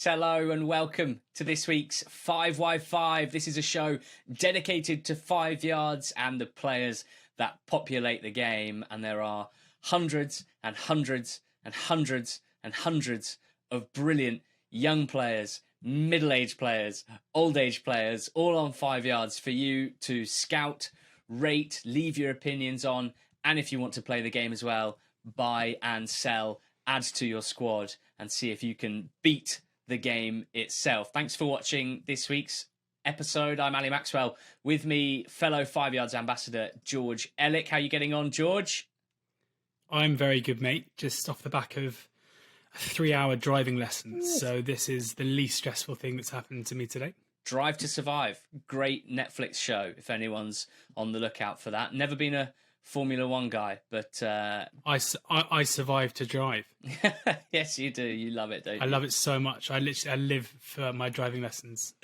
Hello and welcome to this week's 5x5. This is a show dedicated to 5 yards and the players that populate the game. And there are hundreds and hundreds and hundreds and hundreds of brilliant young players, middle-aged players, old-age players, all on 5 yards for you to scout, rate, leave your opinions on, and if you want to play the game as well, buy and sell, add to your squad, and see if you can beat the game itself. Thanks for watching this week's episode. I'm Ali Maxwell. With me, fellow 5 yards ambassador George Ellick. How are you getting on, George? I'm very good, mate. Just off the back of a 3-hour driving lesson. So this is the least stressful thing that's happened to me today. Drive to Survive. Great Netflix show, if anyone's on the lookout for that. Never been a Formula One guy, but I survive to drive. Yes, you do. You love it, don't you? I love it so much. I live for my driving lessons.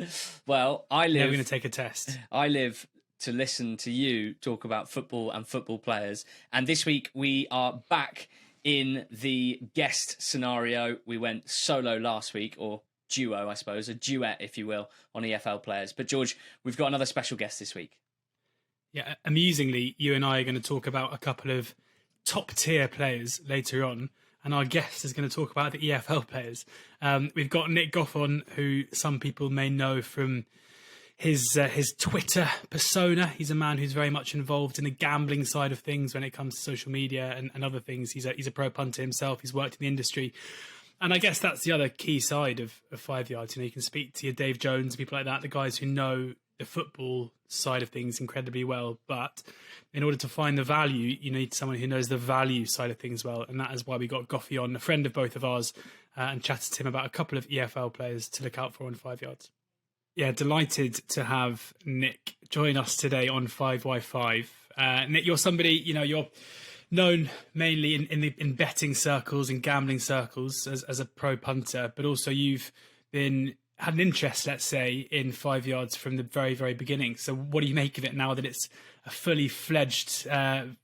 Well, I live. Never going to take a test. I live to listen to you talk about football and football players. And this week we are back in the guest scenario. We went solo last week, or duo, I suppose, a duet, if you will, on EFL players. But George, we've got another special guest this week. Yeah, amusingly, you and I are going to talk about a couple of top-tier players later on, and our guest is going to talk about the EFL players. We've got Nick Goff on, who some people may know from his Twitter persona. He's a man who's very much involved in the gambling side of things when it comes to social media and other things. He's a pro punter himself. He's worked in the industry. And I guess that's the other key side of 5 yards. You know, you can speak to your Dave Jones, people like that, the guys who know the football side of things incredibly well, but in order to find the value, you need someone who knows the value side of things well, and that is why we got Goffy on, a friend of both of ours, and chatted to him about a couple of EFL players to look out for on 5 yards. Yeah, delighted to have Nick join us today on 5x5. Nick, you're somebody, you know, you're known mainly in betting circles and gambling circles as a pro punter, but also you've had an interest, let's say, in 5 yards from the very, very beginning. So what do you make of it now that it's a fully fledged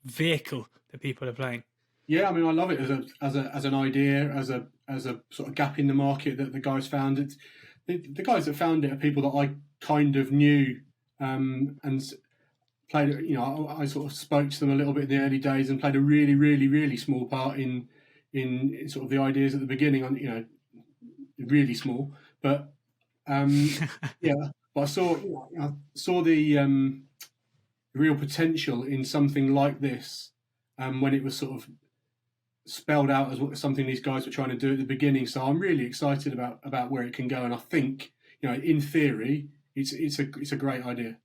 vehicle that people are playing? Yeah, I mean, I love it as an idea, as a sort of gap in the market that the guys found. It's the guys that found it are people that I kind of knew and played. You know, I sort of spoke to them a little bit in the early days and played a really, really, really small part in sort of the ideas at the beginning. On, you know, really small, but. Yeah, but I saw the real potential in something like this when it was sort of spelled out as something these guys were trying to do at the beginning. So I'm really excited about where it can go, and I think, you know, in theory, it's a great idea.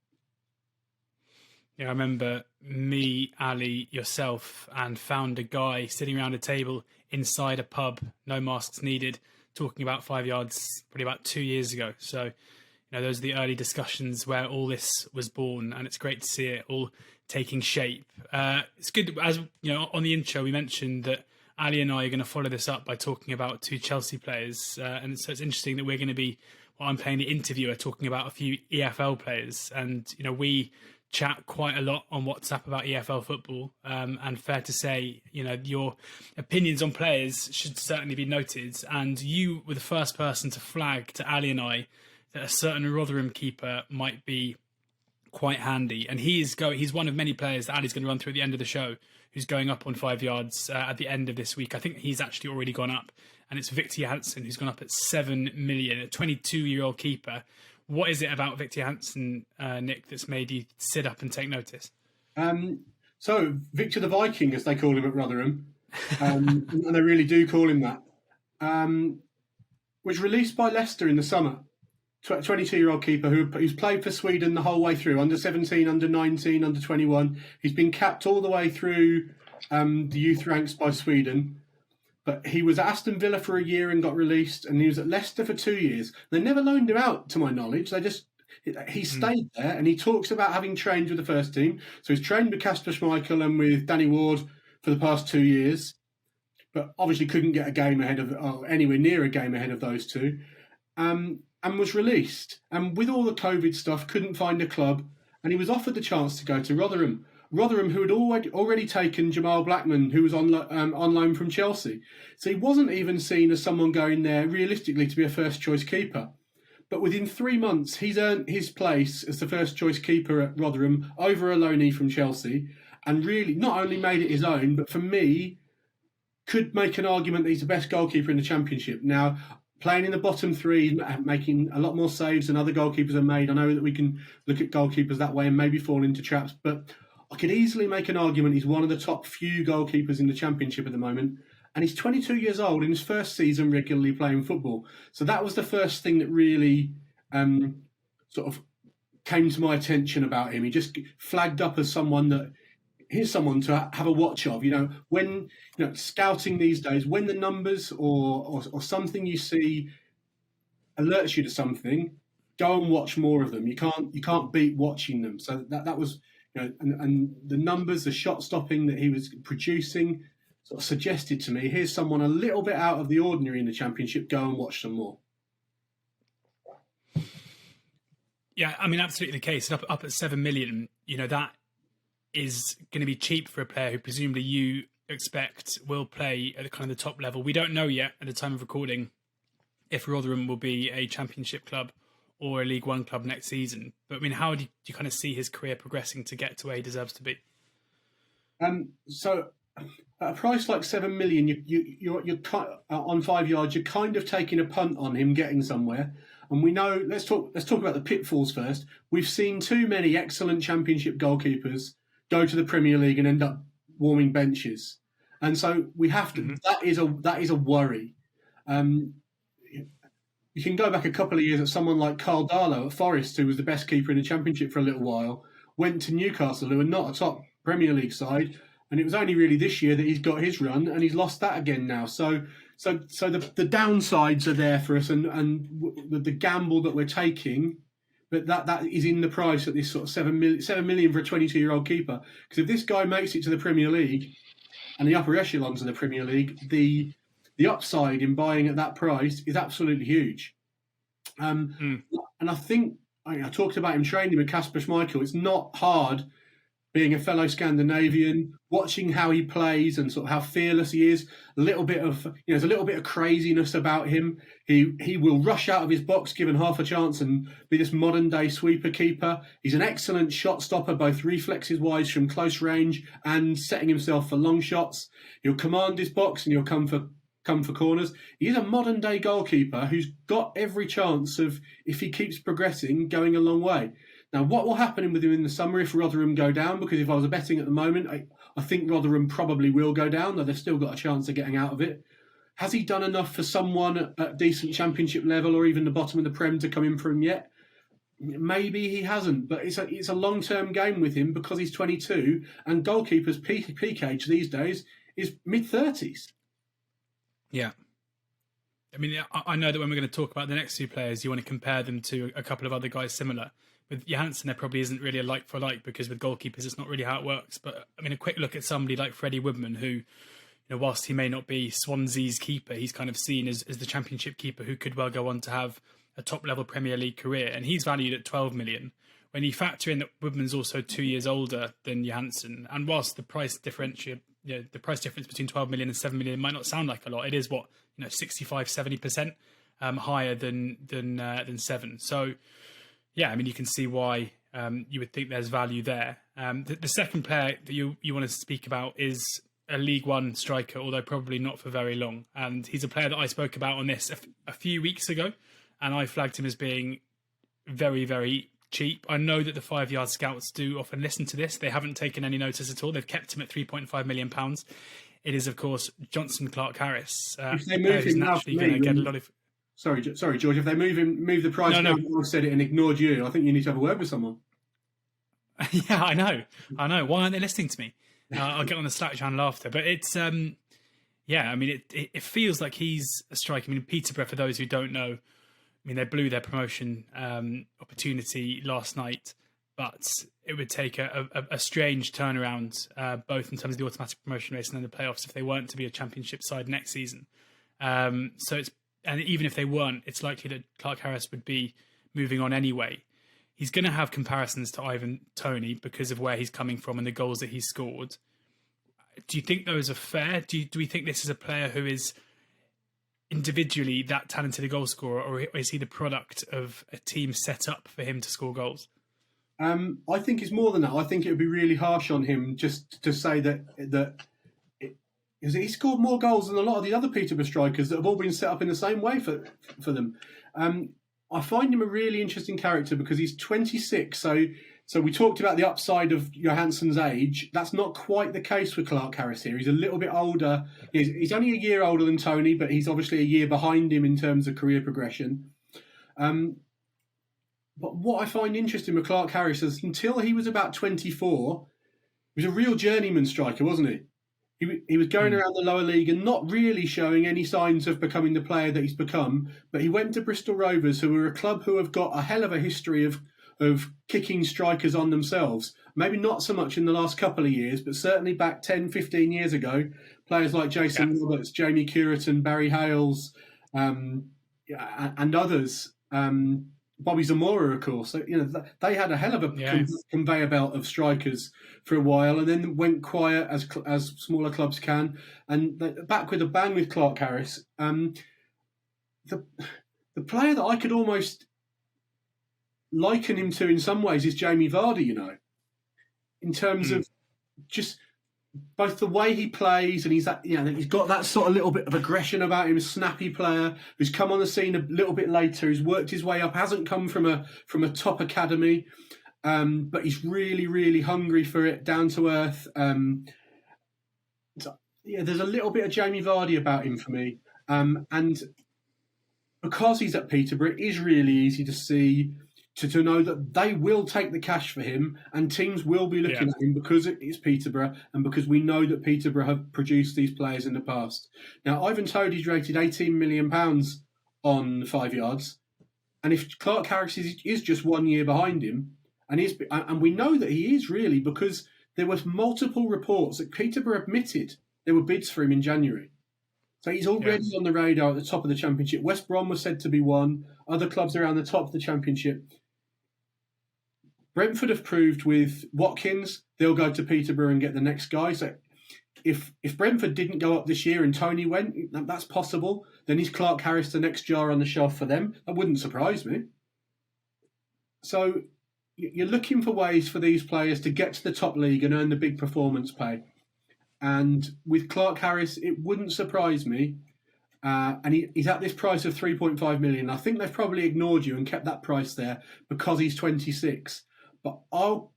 Yeah, I remember me, Ali, yourself, and found a guy sitting around a table inside a pub, no masks needed, talking about 5 yards probably about 2 years ago. So, you know, those are the early discussions where all this was born, and it's great to see it all taking shape. It's good, as you know, on the intro we mentioned that Ali and I are going to follow this up by talking about 2 Chelsea players, and so it's interesting that we're going to be, well, I'm playing the interviewer, talking about a few EFL players, and you know, we chat quite a lot on WhatsApp about EFL football, and fair to say, you know, your opinions on players should certainly be noted. And you were the first person to flag to Ali and I that a certain Rotherham keeper might be quite handy, and he's one of many players that Ali's going to run through at the end of the show, who's going up on 5 yards at the end of this week. I think he's actually already gone up, and it's Viktor Johansson, who's gone up at 7 million, a 22-year-old keeper. What is it about Viktor Johansson, Nick, that's made you sit up and take notice? So Victor the Viking, as they call him at Rotherham, and they really do call him that, was released by Leicester in the summer. 22-year-old keeper who's played for Sweden the whole way through, under 17, under 19, under 21. He's been capped all the way through the youth ranks by Sweden. But he was at Aston Villa for a year and got released, and he was at Leicester for 2 years. They never loaned him out, to my knowledge. He stayed there, and he talks about having trained with the first team. So he's trained with Kasper Schmeichel and with Danny Ward for the past 2 years, but obviously couldn't get a game ahead of, or anywhere near a game ahead of those two, and was released. And with all the COVID stuff, couldn't find a club, and he was offered the chance to go to Rotherham. Rotherham, who had already taken Jamal Blackman, who was on loan from Chelsea. So he wasn't even seen as someone going there realistically to be a first choice keeper. But within 3 months, he's earned his place as the first choice keeper at Rotherham over a loanee from Chelsea, and really not only made it his own, but for me, could make an argument that he's the best goalkeeper in the Championship. Now, playing in the bottom three, making a lot more saves than other goalkeepers have made. I know that we can look at goalkeepers that way and maybe fall into traps, but I could easily make an argument he's one of the top few goalkeepers in the Championship at the moment. And he's 22 years old in his first season regularly playing football. So that was the first thing that really sort of came to my attention about him. He just flagged up as someone that, here's someone to have a watch of. When scouting these days, when the numbers or something you see alerts you to something, go and watch more of them. You can't beat watching them. So that was, and the numbers, the shot stopping that he was producing, sort of suggested to me, here's someone a little bit out of the ordinary in the Championship. Go and watch some more. Yeah, I mean, absolutely the case. Up at 7 million, that is going to be cheap for a player who presumably you expect will play at kind of the top level. We don't know yet at the time of recording if Rotherham will be a Championship club or a League One club next season. But I mean, how do you kind of see his career progressing to get to where he deserves to be? So at a price like 7 million, you're on 5 yards, you're kind of taking a punt on him getting somewhere. And we know, let's talk about the pitfalls first. We've seen too many excellent Championship goalkeepers go to the Premier League and end up warming benches, and so we have to. Mm-hmm. That is a worry. You can go back a couple of years at someone like Carl Darlow at Forest, who was the best keeper in the Championship for a little while, went to Newcastle, who are not a top Premier League side, and it was only really this year that he's got his run, and he's lost that again now. So the downsides are there for us, and the gamble that we're taking. But that is in the price at this sort of 7 million for a 22-year-old keeper. Because if this guy makes it to the Premier League and the upper echelons of the Premier League, the upside in buying at that price is absolutely huge. And I think I talked about him training with Kasper Schmeichel. It's not hard being a fellow Scandinavian, watching how he plays and sort of how fearless he is. There's a little bit of craziness about him. He will rush out of his box given half a chance and be this modern day sweeper keeper. He's an excellent shot stopper, both reflexes wise from close range and setting himself for long shots. He'll command his box and he'll come for corners. He is a modern day goalkeeper who's got every chance of, if he keeps progressing, going a long way. Now, what will happen with him in the summer if Rotherham go down? Because if I was betting at the moment, I think Rotherham probably will go down, though they've still got a chance of getting out of it. Has he done enough for someone at decent Championship level or even the bottom of the Prem to come in for him yet? Maybe he hasn't, but it's a long-term game with him because he's 22 and goalkeepers' peak age these days is mid-30s. Yeah. I mean, I know that when we're going to talk about the next two players, you want to compare them to a couple of other guys similar. With Johansson, there probably isn't really a like for like because with goalkeepers, it's not really how it works. But I mean, a quick look at somebody like Freddie Woodman, who, whilst he may not be Swansea's keeper, he's kind of seen as the Championship keeper who could well go on to have a top level Premier League career. And he's valued at 12 million. When you factor in that Woodman's also 2 years older than Johansson, and whilst the price difference between 12 million and 7 million might not sound like a lot, it is 65-70% higher than 7. So yeah, I mean, you can see why you would think there's value there. The second player that you want to speak about is a League One striker, although probably not for very long. And he's a player that I spoke about on this a few weeks ago, and I flagged him as being very, very cheap. I know that the 5 Yard scouts do often listen to this. They haven't taken any notice at all. They've kept him at £3.5 million. It is, of course, Jonson Clarke-Harris. If they move him now, naturally going to get a lot of... Sorry, George. If they move the price down, I've said it and ignored you. I think you need to have a word with someone. Yeah, I know. Why aren't they listening to me? I'll get on the Slack channel after. But it's, I mean, it feels like he's a striker. I mean, Peterborough, for those who don't know, I mean, they blew their promotion opportunity last night, but it would take a strange turnaround, both in terms of the automatic promotion race and then the playoffs, if they weren't to be a Championship side next season. And even if they weren't, it's likely that Clarke-Harris would be moving on anyway. he's going to have comparisons to Ivan Toney because of where he's coming from and the goals that he's scored. Do you think those are fair? Do we think this is a player who is individually that talented a goal scorer, or is he the product of a team set up for him to score goals? I think it's more than that. I think it would be really harsh on him just to say that he scored more goals than a lot of the other Peterborough strikers that have all been set up in the same way for them. I find him a really interesting character because he's 26. So we talked about the upside of Johansson's age. That's not quite the case with Clarke-Harris here. He's a little bit older. He's only a year older than Toney, but he's obviously a year behind him in terms of career progression. But what I find interesting with Clarke-Harris is until he was about 24, he was a real journeyman striker, wasn't he? He was going around the lower league and not really showing any signs of becoming the player that he's become. But he went to Bristol Rovers, who are a club who have got a hell of a history of kicking strikers on themselves. Maybe not so much in the last couple of years, but certainly back 10, 15 years ago, players like Jason Roberts, Jamie Curriton, Barry Hales, and others. Bobby Zamora, of course. So, they had a hell of a conveyor belt of strikers for a while, and then went quiet as smaller clubs can. And back with a bang with Clarke-Harris. The player that I could almost liken him to in some ways is Jamie Vardy. In terms of just both the way he plays, and he's got that sort of little bit of aggression about him, a snappy player who's come on the scene a little bit later, who's worked his way up, hasn't come from a top academy, but he's really, really hungry for it, down to earth. There's a little bit of Jamie Vardy about him for me, and because he's at Peterborough, it is really easy to see. To know that they will take the cash for him and teams will be looking at him because it's Peterborough and because we know that Peterborough have produced these players in the past. Now, Ivan Toney's rated £18 million on 5 yards, and if Clarke-Harris is just 1 year behind him, and we know that he is really because there was multiple reports that Peterborough admitted there were bids for him in January. So he's already on the radar at the top of the Championship. West Brom was said to be one. Other clubs around the top of the Championship. Brentford have proved with Watkins, they'll go to Peterborough and get the next guy. So if Brentford didn't go up this year and Toney went, that's possible. Then is Clarke-Harris the next jar on the shelf for them? That wouldn't surprise me. So you're looking for ways for these players to get to the top league and earn the big performance pay. And with Clarke-Harris, it wouldn't surprise me. And he's at this price of 3.5 million. I think they've probably ignored you and kept that price there because he's 26. But I'll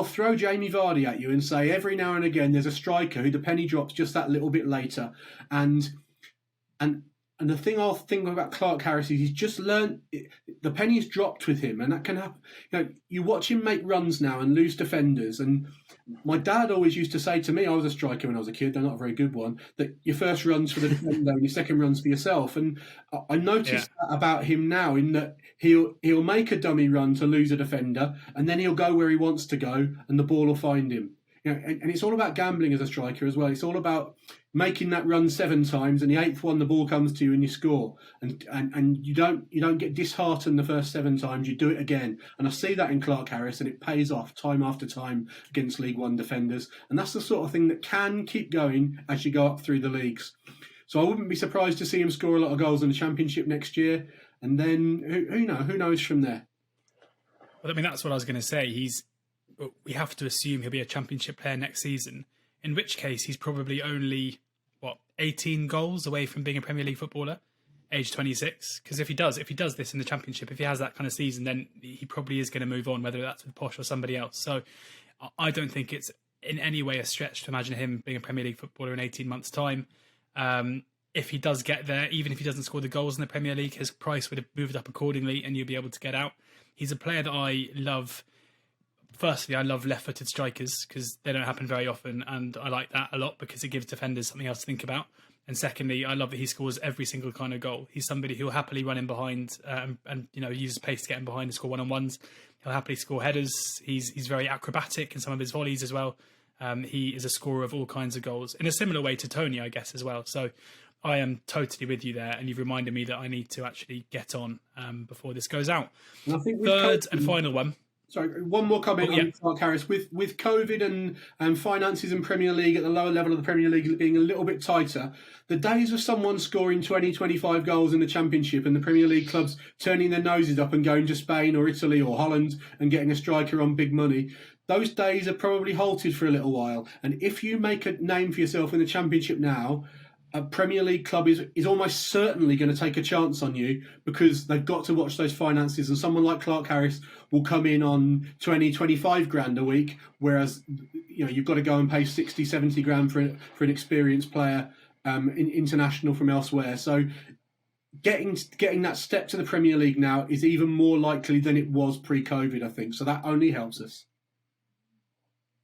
throw Jamie Vardy at you and say every now and again there's a striker who the penny drops just that little bit later. And the thing I'll think about Clarke-Harris is he's just learned the penny's dropped with him, and that can happen. You watch him make runs now and lose defenders. And my dad always used to say to me, I was a striker when I was a kid, though not a very good one, that your first run's for the defender and your second run's for yourself. And I noticed that about him now, in that he'll make a dummy run to lose a defender, and then he'll go where he wants to go, and the ball will find him. And it's all about gambling as a striker as well. It's all about making that run 7 times, and the 8th one the ball comes to you and you score. And you don't get disheartened the first 7 times. You do it again. And I see that in Clarke-Harris, and it pays off time after time against League One defenders. And that's the sort of thing that can keep going as you go up through the leagues. So I wouldn't be surprised to see him score a lot of goals in the Championship next year. And then who knows from there? Well, I mean, that's what I was going to say. We have to assume he'll be a Championship player next season, in which case he's probably only, 18 goals away from being a Premier League footballer, age 26. Because if he does this in the Championship, if he has that kind of season, then he probably is going to move on, whether that's with Posh or somebody else. So I don't think it's in any way a stretch to imagine him being a Premier League footballer in 18 months' time. If he does get there, even if he doesn't score the goals in the Premier League, his price would have moved up accordingly and you'll be able to get out. He's a player that I love. Firstly, I love left-footed strikers because they don't happen very often, and I like that a lot because it gives defenders something else to think about. And secondly, I love that he scores every single kind of goal. He's somebody who'll happily run in behind and use pace to get in behind and score one-on-ones. He'll happily score headers. He's very acrobatic in some of his volleys as well. He is a scorer of all kinds of goals in a similar way to Toney, I guess, as well. So I am totally with you there, and you've reminded me that I need to actually get on before this goes out. And I think third and final one. Sorry, one more comment on Clarke-Harris. With COVID and finances in Premier League at the lower level of the Premier League being a little bit tighter, the days of someone scoring 20, 25 goals in the Championship and the Premier League clubs turning their noses up and going to Spain or Italy or Holland and getting a striker on big money, those days are probably halted for a little while. And if you make a name for yourself in the Championship now, a Premier League club is almost certainly going to take a chance on you because they've got to watch those finances, and someone like Clarke-Harris will come in on 20, 25 grand a week, whereas you've got to go and pay 60, 70 grand for an experienced player international from elsewhere. So getting that step to the Premier League now is even more likely than it was pre-COVID, I think. So that only helps us.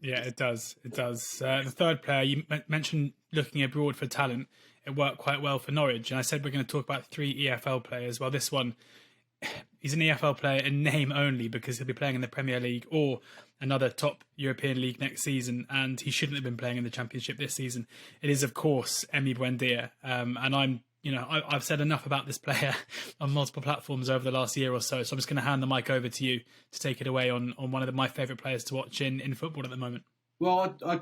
Yeah, it does. It does. The third player, you mentioned looking abroad for talent. It worked quite well for Norwich. And I said we're going to talk about 3 EFL players. Well, this one, he's an EFL player in name only because he'll be playing in the Premier League or another top European league next season. And he shouldn't have been playing in the Championship this season. It is, of course, Emi Buendia. And I've said enough about this player on multiple platforms over the last year or so. So I'm just going to hand the mic over to you to take it away on one of my favourite players to watch in football at the moment. Well, I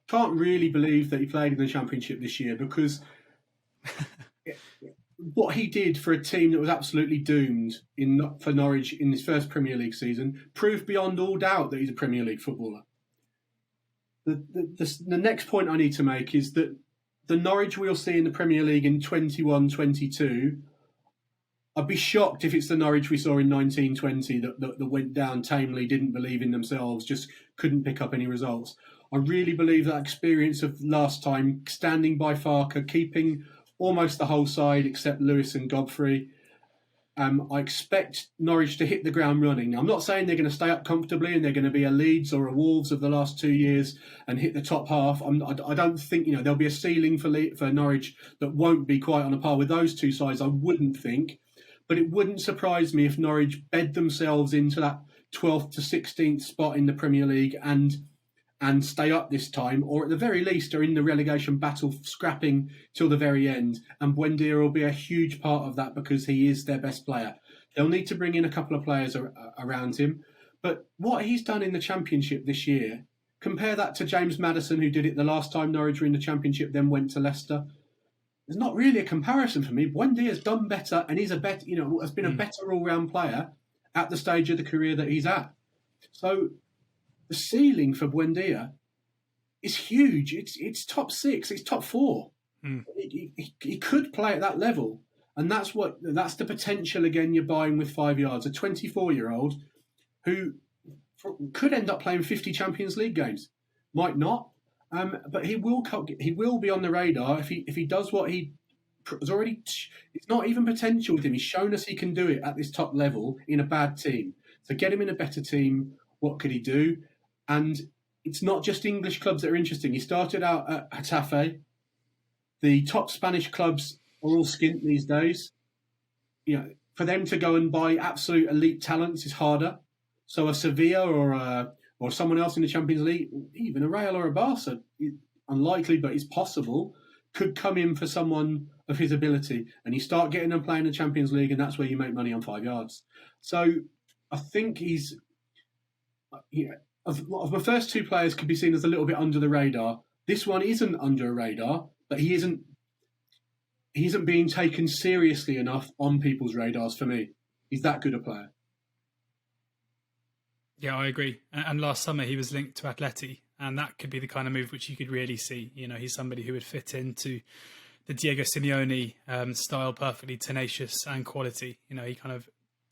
can't really believe that he played in the Championship this year because what he did for a team that was absolutely doomed for Norwich in his first Premier League season proved beyond all doubt that he's a Premier League footballer. The next point I need to make is that the Norwich we'll see in the Premier League in 21-22, I'd be shocked if it's the Norwich we saw in 1920 that went down tamely, didn't believe in themselves, just couldn't pick up any results. I really believe that experience of last time, standing by Farke, keeping almost the whole side except Lewis and Godfrey. I expect Norwich to hit the ground running. Now, I'm not saying they're going to stay up comfortably and they're going to be a Leeds or a Wolves of the last 2 years and hit the top half. I don't think there'll be a ceiling for Norwich that won't be quite on a par with those two sides. I wouldn't think, but it wouldn't surprise me if Norwich bed themselves into that 12th to 16th spot in the Premier League and stay up this time, or at the very least are in the relegation battle, scrapping till the very end. And Buendia will be a huge part of that because he is their best player. They'll need to bring in a couple of players around him. But what he's done in the Championship this year, compare that to James Maddison, who did it the last time Norwich were in the Championship, then went to Leicester. There's not really a comparison for me. Buendia's done better, and he's has been a better all-round player at the stage of the career that he's at. So the ceiling for Buendia is huge. It's top 6. It's top 4. He could play at that level, and that's the potential again you're buying with 5 yards. A 24-year-old who could end up playing 50 Champions League games, might not, but he will be on the radar if he does what he has already. It's not even potential with him. He's shown us he can do it at this top level in a bad team. So get him in a better team. What could he do? And it's not just English clubs that are interesting. He started out at Getafe. The top Spanish clubs are all skint these days. For them to go and buy absolute elite talents is harder. So a Sevilla or someone else in the Champions League, even a Real or a Barca, unlikely, but it's possible, could come in for someone of his ability. And you start getting them playing the Champions League, and that's where you make money on 5 yards. So I think he's... Of my first 2 players could be seen as a little bit under the radar. This one isn't under a radar, but he isn't being taken seriously enough on people's radars for me. He's that good a player. Yeah, I agree. And last summer he was linked to Atleti, and that could be the kind of move which you could really see. He's somebody who would fit into the Diego Simeone style perfectly, tenacious and quality. He kind of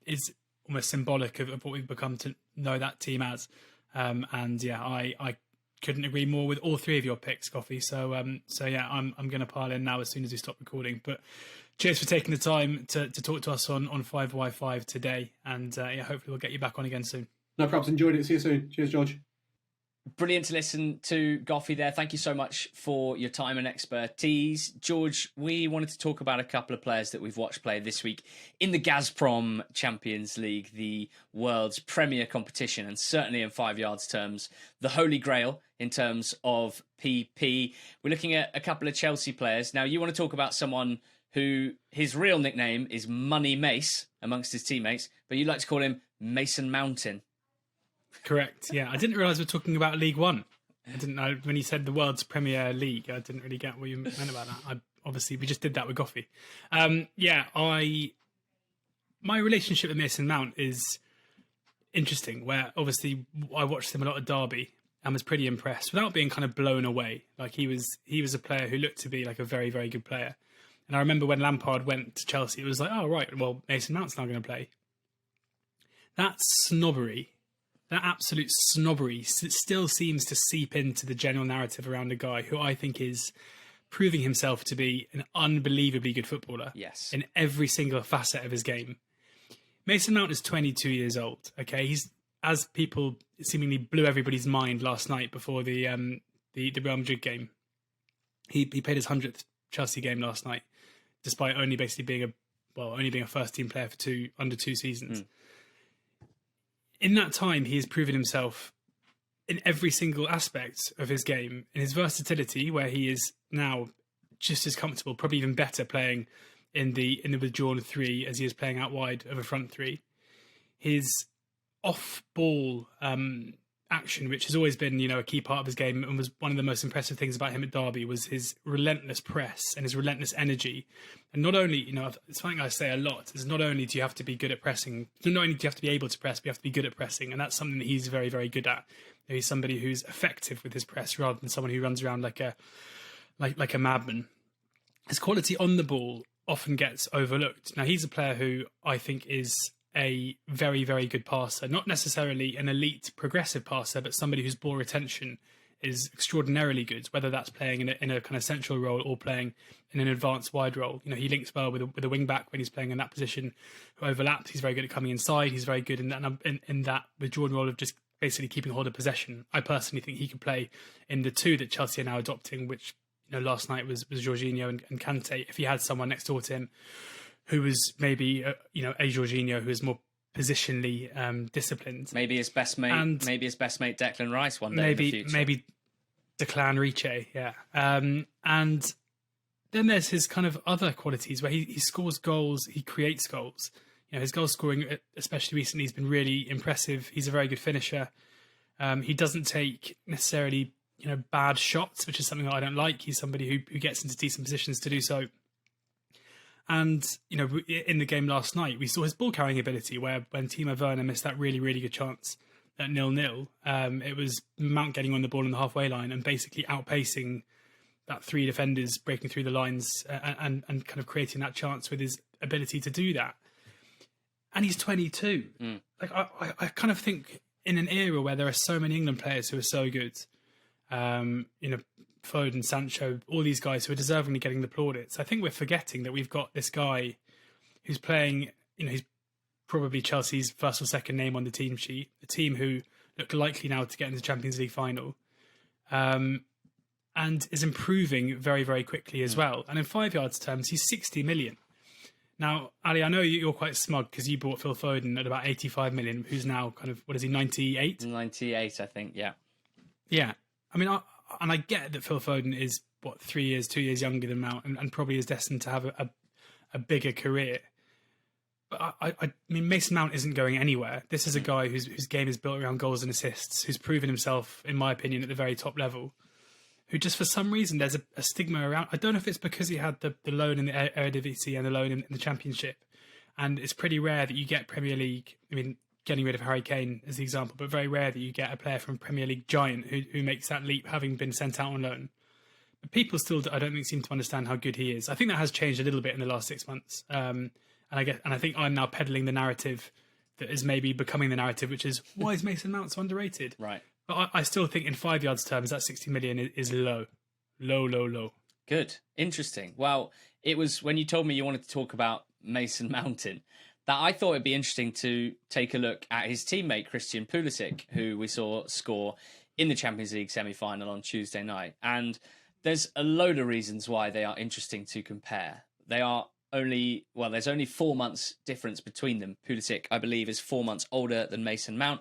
is almost symbolic of what we've become to know that team as. I couldn't agree more with all 3 of your picks, Coffee. So yeah, I'm going to pile in now as soon as we stop recording. But cheers for taking the time to talk to us on 5x5 today. And hopefully we'll get you back on again soon. No problems. Enjoyed it. See you soon. Cheers, George. Brilliant to listen to, Goffy, there. Thank you so much for your time and expertise. George, we wanted to talk about a couple of players that we've watched play this week in the Gazprom Champions League, the world's premier competition, and certainly in 5 yards terms, the holy grail in terms of PP. We're looking at a couple of Chelsea players. Now, you want to talk about someone who his real nickname is Money Mace amongst his teammates, but you like to call him Mason Mountain. Correct. Yeah, I didn't realise we're talking about League One. I didn't know when you said the world's Premier League. I didn't really get what you meant about that. Obviously, we just did that with Goffy. My relationship with Mason Mount is interesting. Where obviously I watched him a lot at Derby and was pretty impressed, without being kind of blown away. Like he was a player who looked to be like a very, very good player. And I remember when Lampard went to Chelsea, it was like, oh right, well Mason Mount's not going to play. That snobbery. That absolute snobbery still seems to seep into the general narrative around a guy who I think is proving himself to be an unbelievably good footballer. Yes. In every single facet of his game. Mason Mount is 22 years old. Okay, he's, as people seemingly blew everybody's mind last night before the Real Madrid game. He played his 100th Chelsea game last night, despite only basically being a first team player for under two seasons. In that time, he has proven himself in every single aspect of his game, in his versatility, where he is now just as comfortable, probably even better, playing in the withdrawn three as he is playing out wide of a front three. His off-ball action, which has always been, a key part of his game, and was one of the most impressive things about him at Derby, was his relentless press and his relentless energy. And not only, it's something I say a lot, is not only do you have to be good at pressing, not only do you have to be able to press, but you have to be good at pressing, and that's something that he's very, very good at. He's somebody who's effective with his press rather than someone who runs around like a madman. His quality on the ball often gets overlooked. Now, he's a player who I think is a very, very good passer, not necessarily an elite progressive passer, but somebody whose ball retention is extraordinarily good, whether that's playing in a kind of central role or playing in an advanced wide role. He links well with a wing back when he's playing in that position, who overlaps. He's very good at coming inside. He's very good in that withdrawn role of just basically keeping hold of possession. I personally think he could play in the two that Chelsea are now adopting, which last night was Jorginho and Kante. If he had someone next door to him who was maybe a Jorginho who is more positionally disciplined, maybe his best mate Declan Rice one day in the future. Maybe Declan Rice, yeah. And then there's his kind of other qualities where he scores goals, he creates goals. His goal scoring, especially recently, has been really impressive. He's a very good finisher. He doesn't take necessarily bad shots, which is something that I don't like. He's somebody who gets into decent positions to do so. And, in the game last night, we saw his ball carrying ability where when Timo Werner missed that really, really good chance at 0-0, it was Mount getting on the ball on the halfway line and basically outpacing that three defenders, breaking through the lines and kind of creating that chance with his ability to do that. And he's 22. Like I kind of think in an era where there are so many England players who are so good, Foden, Sancho, all these guys who are deservingly getting the plaudits. I think we're forgetting that we've got this guy who's playing, he's probably Chelsea's first or second name on the team sheet, a team who look likely now to get into the Champions League final, and is improving very, very quickly as well. And in 5 yards terms, he's 60 million. Now, Ali, I know you're quite smug because you bought Phil Foden at about 85 million, who's now kind of, 98? 98, I think, yeah. Yeah. I mean, I get that Phil Foden is, 2 years younger than Mount and probably is destined to have a bigger career. But I mean, Mason Mount isn't going anywhere. This is a guy whose game is built around goals and assists, who's proven himself, in my opinion, at the very top level, who just for some reason there's a stigma around. I don't know if it's because he had the loan in the Eredivisie and the loan in the Championship. And it's pretty rare that you get Premier League, getting rid of Harry Kane as the example, but very rare that you get a player from Premier League giant who makes that leap having been sent out on loan. But people still, I don't think, seem to understand how good he is. I think that has changed a little bit in the last 6 months. And I think I'm now peddling the narrative that is maybe becoming the narrative, which is, why is Mason Mount so underrated? Right. But I still think in 5 yards terms, that 60 million is low. Low. Good. Interesting. Well, it was when you told me you wanted to talk about Mason Mountain that I thought it'd be interesting to take a look at his teammate, Christian Pulisic, who we saw score in the Champions League semi-final on Tuesday night. And there's a load of reasons why they are interesting to compare. There's only 4 months difference between them. Pulisic, I believe, is 4 months older than Mason Mount.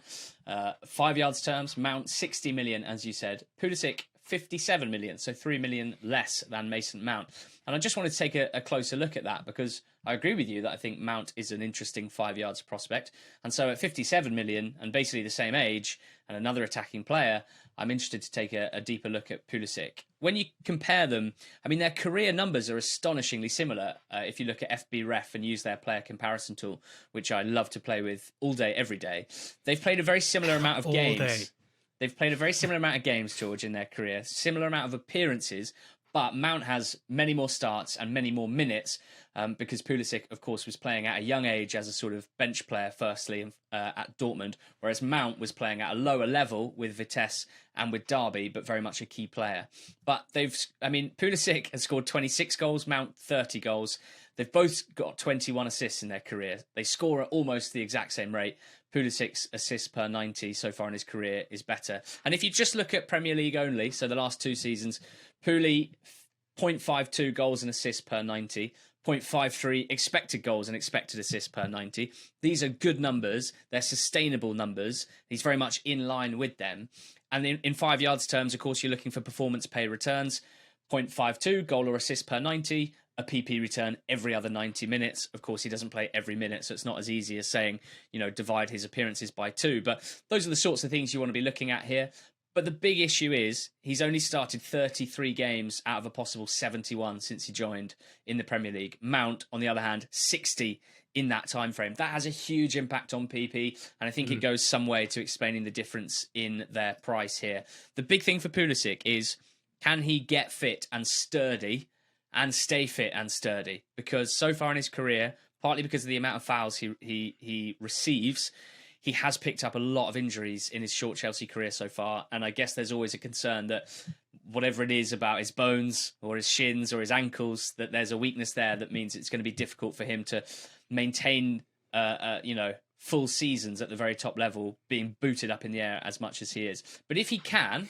5 yards terms, Mount 60 million, as you said. Pulisic 57 million, so 3 million less than Mason Mount. And I just wanted to take a closer look at that, because I agree with you that I think Mount is an interesting 5 yards prospect. And so at 57 million and basically the same age and another attacking player, I'm interested to take a deeper look at Pulisic. When you compare them, I mean, their career numbers are astonishingly similar. If you look at FBref and use their player comparison tool, which I love to play with all day, every day, they've played a very similar amount of games. All day. They've played a very similar amount of games, George, in their career, similar amount of appearances, but Mount has many more starts and many more minutes because Pulisic, of course, was playing at a young age as a sort of bench player, firstly, at Dortmund, whereas Mount was playing at a lower level with Vitesse and with Derby, but very much a key player. But Pulisic has scored 26 goals, Mount 30 goals. They've both got 21 assists in their career. They score at almost the exact same rate. Pulisic's assists per 90 so far in his career is better. And if you just look at Premier League only, so the last 2 seasons, Puli 0.52 goals and assists per 90, 0.53 expected goals and expected assists per 90. These are good numbers. They're sustainable numbers. He's very much in line with them. And in 5 yards terms, of course, you're looking for performance pay returns. 0.52 goal or assist per 90, a PP return every other 90 minutes. Of course, he doesn't play every minute, so it's not as easy as saying, divide his appearances by 2. But those are the sorts of things you want to be looking at here. But the big issue is he's only started 33 games out of a possible 71 since he joined in the Premier League. Mount, on the other hand, 60 in that time frame. That has a huge impact on PP, and I think it goes some way to explaining the difference in their price here. The big thing for Pulisic is, can he get fit and sturdy and stay fit and sturdy? Because so far in his career, partly because of the amount of fouls he receives, he has picked up a lot of injuries in his short Chelsea career so far. And I guess there's always a concern that whatever it is about his bones or his shins or his ankles, that there's a weakness there that means it's going to be difficult for him to maintain, full seasons at the very top level, being booted up in the air as much as he is. But if he can,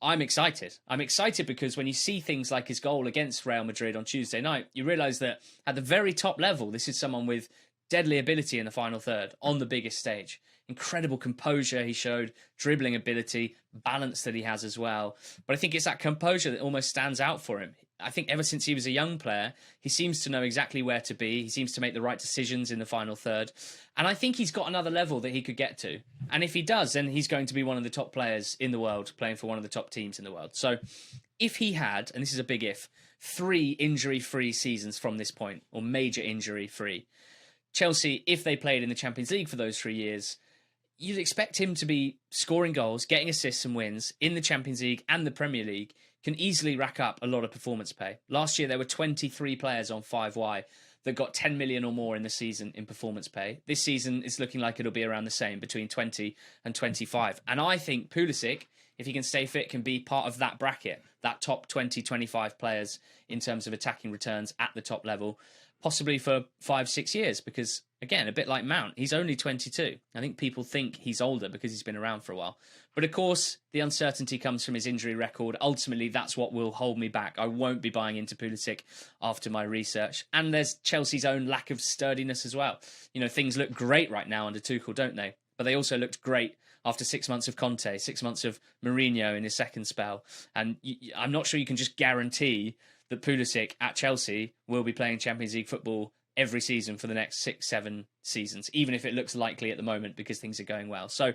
I'm excited. I'm excited because when you see things like his goal against Real Madrid on Tuesday night, you realise that at the very top level, this is someone with deadly ability in the final third on the biggest stage. Incredible composure he showed, dribbling ability, balance that he has as well. But I think it's that composure that almost stands out for him. I think ever since he was a young player, he seems to know exactly where to be. He seems to make the right decisions in the final third. And I think he's got another level that he could get to. And if he does, then he's going to be one of the top players in the world, playing for one of the top teams in the world. So if he had, and this is a big if, 3 injury-free seasons from this point, or major injury-free, Chelsea, if they played in the Champions League for those 3 years, you'd expect him to be scoring goals, getting assists and wins in the Champions League and the Premier League, can easily rack up a lot of performance pay. Last year, there were 23 players on 5Y that got 10 million or more in the season in performance pay. This season is looking like it'll be around the same, between 20 and 25. And I think Pulisic, if he can stay fit, can be part of that bracket, that top 20, 25 players in terms of attacking returns at the top level, possibly for 5-6 years, because again, a bit like Mount, he's only 22. I think people think he's older because he's been around for a while. But of course, the uncertainty comes from his injury record. Ultimately, that's what will hold me back. I won't be buying into Pulisic after my research. And there's Chelsea's own lack of sturdiness as well. Things look great right now under Tuchel, don't they? But they also looked great after 6 months of Conte, 6 months of Mourinho in his second spell. And I'm not sure you can just guarantee that Pulisic at Chelsea will be playing Champions League football every season for the next 6-7 seasons, even if it looks likely at the moment because things are going well. So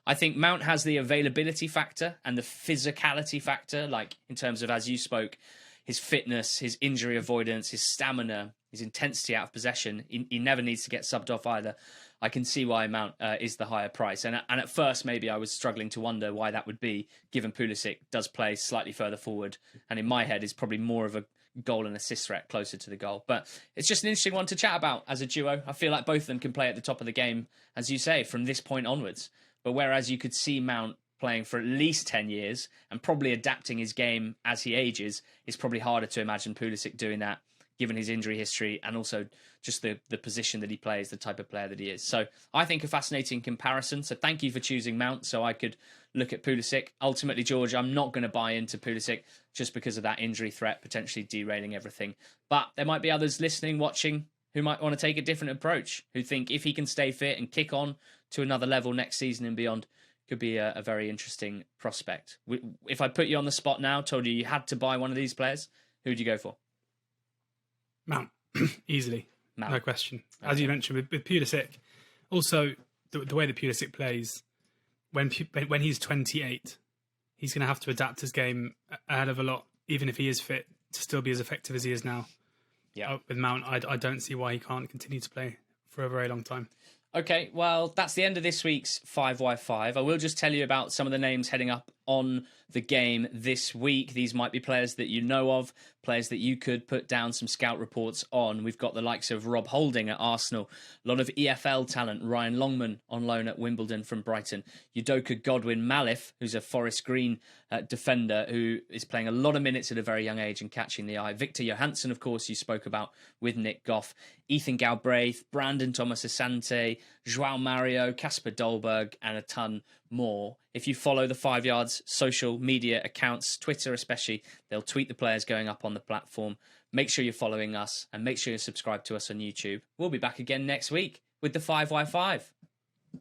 I think Mount has the availability factor and the physicality factor, like in terms of, as you spoke, his fitness, his injury avoidance, his stamina, his intensity out of possession. He never needs to get subbed off either. I can see why Mount is the higher price. And at first, maybe I was struggling to wonder why that would be, given Pulisic does play slightly further forward. And in my head, is probably more of a goal and assist threat closer to the goal. But it's just an interesting one to chat about as a duo. I feel like both of them can play at the top of the game, as you say, from this point onwards. But whereas you could see Mount playing for at least 10 years and probably adapting his game as he ages, it's probably harder to imagine Pulisic doing that, given his injury history and also just the position that he plays, the type of player that he is. So I think a fascinating comparison. So thank you for choosing Mount so I could look at Pulisic. Ultimately, George, I'm not going to buy into Pulisic just because of that injury threat potentially derailing everything. But there might be others listening, watching, who might want to take a different approach, who think if he can stay fit and kick on to another level next season and beyond, could be a very interesting prospect. If I put you on the spot now, told you had to buy one of these players, who would you go for? Mount, easily, Mount. no question. As you mentioned with Pulisic, also the way that Pulisic plays, when he's 28, he's going to have to adapt his game a hell of a lot, even if he is fit, to still be as effective as he is now. Yeah, with Mount, I don't see why he can't continue to play for a very long time. Okay, well, that's the end of this week's 5x5. I will just tell you about some of the names heading up on the game this week. These might be players that you know of, players that you could put down some scout reports on. We've got the likes of Rob Holding at Arsenal, a lot of EFL talent, Ryan Longman on loan at Wimbledon from Brighton, Udoka Godwin Malif, who's a Forest Green defender who is playing a lot of minutes at a very young age and catching the eye. Viktor Johansson, of course, you spoke about with Nick Goff, Ethan Galbraith, Brandon Thomas Asante, Joao Mario, Casper Dolberg, and a ton more. If you follow the 5 Yards social media accounts, Twitter especially, they'll tweet the players going up on the platform. Make sure you're following us and make sure you're subscribed to us on YouTube. We'll be back again next week with the 5x5.